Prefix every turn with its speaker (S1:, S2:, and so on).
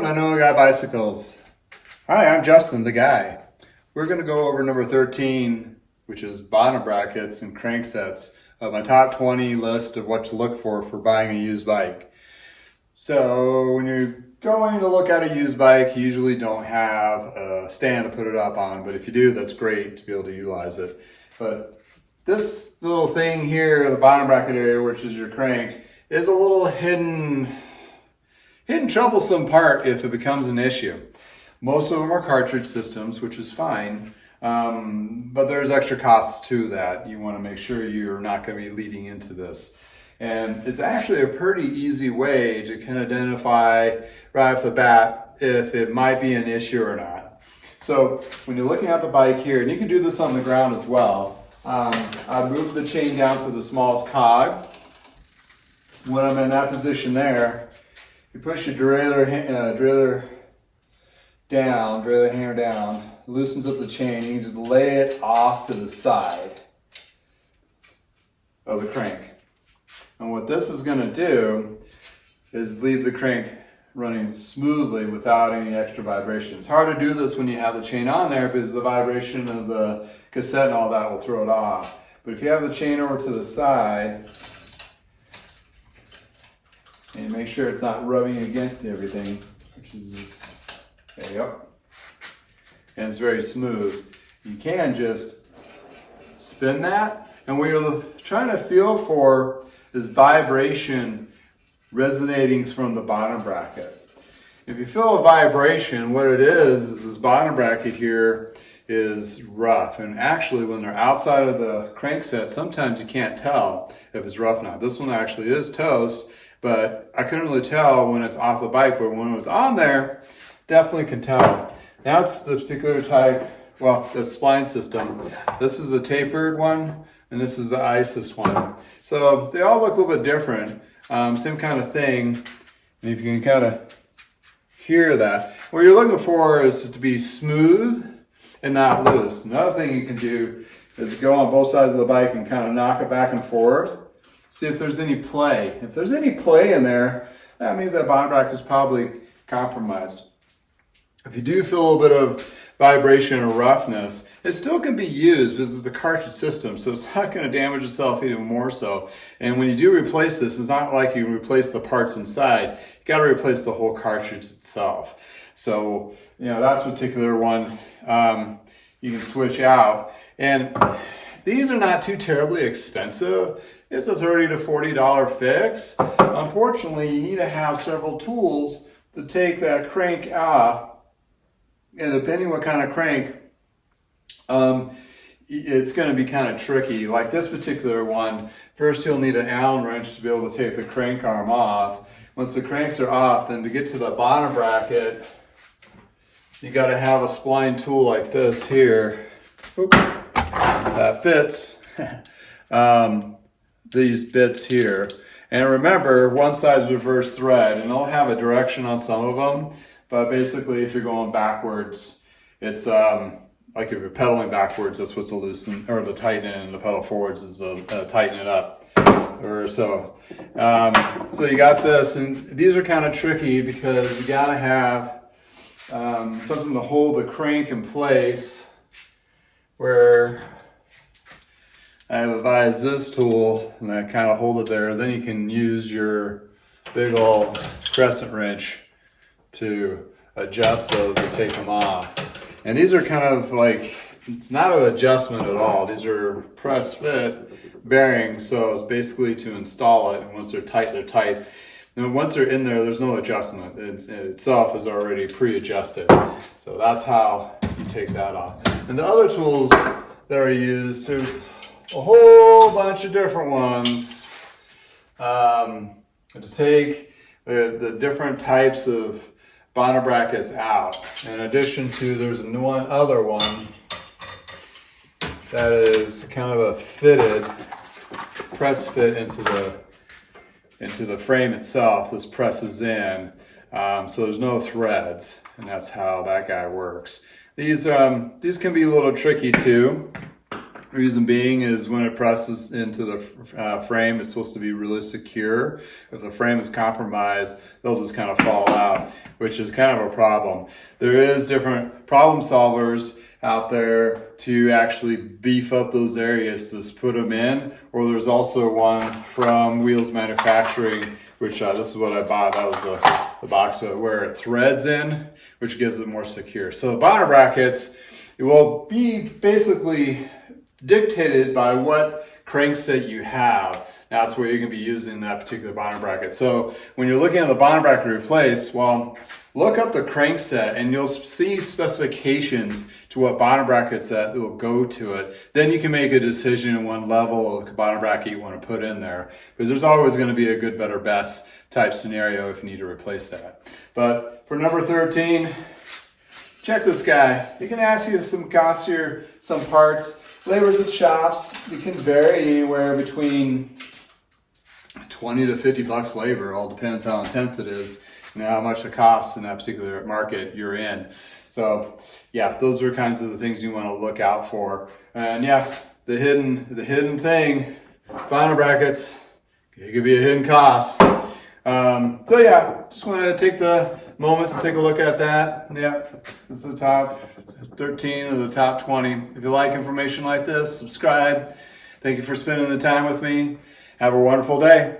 S1: I Know a Guy Bicycles. Hi, I'm Justin, the guy. We're going to go over number 13, which is bottom brackets and cranksets of my top 20 list of what to look for buying a used bike. So when you're going to look at a used bike, you usually don't have a stand to put it up on, but if you do, that's great to be able to utilize it. But this little thing here, the bottom bracket area, which is your crank, is a little hidden troublesome part if it becomes an issue. Most of them are cartridge systems, which is fine, but there's extra costs to that. You want to make sure you're not going to be leading into this. And it's actually a pretty easy way to kind of identify right off the bat if it might be an issue or not. So when you're looking at the bike here, and you can do this on the ground as well, I move the chain down to the smallest cog. When I'm in that position there, you push your derailleur hanger down, loosens up the chain, you can just lay it off to the side of the crank. And what this is going to do is leave the crank running smoothly without any extra vibration. It's hard to do this when you have the chain on there because the vibration of the cassette and all that will throw it off. But if you have the chain over to the side, and make sure it's not rubbing against everything, which is, there you go. And it's very smooth. You can just spin that, and what you're trying to feel for is vibration resonating from the bottom bracket. If you feel a vibration, what it is this bottom bracket here is rough. And actually, when they're outside of the crankset, sometimes you can't tell if it's rough or not. This one actually is toast, but I couldn't really tell when it's off the bike, but when it was on there, definitely can tell. That's the particular type, well, the spline system. This is the tapered one, and this is the ISIS one. So they all look a little bit different. Same kind of thing. And if you can kind of hear that. What you're looking for is to be smooth and not loose. Another thing you can do is go on both sides of the bike and kind of knock it back and forth. See if there's any play. If there's any play in there, that means that bottom bracket is probably compromised. If you do feel a little bit of vibration or roughness, it still can be used because it's a cartridge system, so it's not going to damage itself even more so. And when you do replace this, it's not like you replace the parts inside. You got to replace the whole cartridge itself. So, that's a particular one you can switch out. And these are not too terribly expensive. It's a $30 to $40 fix. Unfortunately, you need to have several tools to take that crank off. And depending what kind of crank, it's going to be kind of tricky. Like this particular one, first you'll need an Allen wrench to be able to take the crank arm off. Once the cranks are off, then to get to the bottom bracket, you got to have a spline tool like this here. Oop, that fits these bits here. And remember, one side's reverse thread, and it'll have a direction on some of them. But basically, if you're going backwards, it's like if you're pedaling backwards, that's what's to loosen or to tighten it, and the pedal forwards is to tighten it up. Or so. So you got this, and these are kind of tricky because you got to have something to hold the crank in place. Where I have advised this tool, and I kind of hold it there. Then you can use your big old crescent wrench to adjust those and take them off. And these are kind of like, it's not an adjustment at all. These are press fit bearings, so it's basically to install it. And once they're tight, they're tight. And once they're in there, there's no adjustment. It itself is already pre-adjusted. So that's how you take that off. And the other tools that are used, there's a whole bunch of different ones to take the different types of bottom brackets out. In addition to, there's one other one that is kind of a fitted, press fit into the frame itself. This presses in, so there's no threads, and that's how that guy works. These can be a little tricky too. Reason being is when it presses into the frame, it's supposed to be really secure. If the frame is compromised, they'll just kind of fall out, which is kind of a problem. There is different problem solvers out there to actually beef up those areas, just put them in. Or there's also one from Wheels Manufacturing, which this is what I bought. That was the box of it, where it threads in, which gives it more secure. So the bottom brackets, it will be basically dictated by what crankset you have. That's where you're going to be using that particular bottom bracket. So when you're looking at the bottom bracket to replace, well, look up the crankset and you'll see specifications to what bottom brackets that will go to it. Then you can make a decision on what level of bottom bracket you want to put in there, because there's always going to be a good, better, best type scenario if you need to replace that. But for number 13, check this guy. He can ask you some costs here, some parts. Labors at shops, it can vary anywhere between 20 to 50 bucks labor. All depends how intense it is and how much it costs in that particular market you're in. So yeah, those are kinds of the things you want to look out for. And yeah, the hidden thing, bottom brackets, it could be a hidden cost. So yeah, just want to take the moment to take a look at that. Yeah, this is the top 13 of the top 20. If you like information like this, subscribe. Thank you for spending the time with me. Have a wonderful day.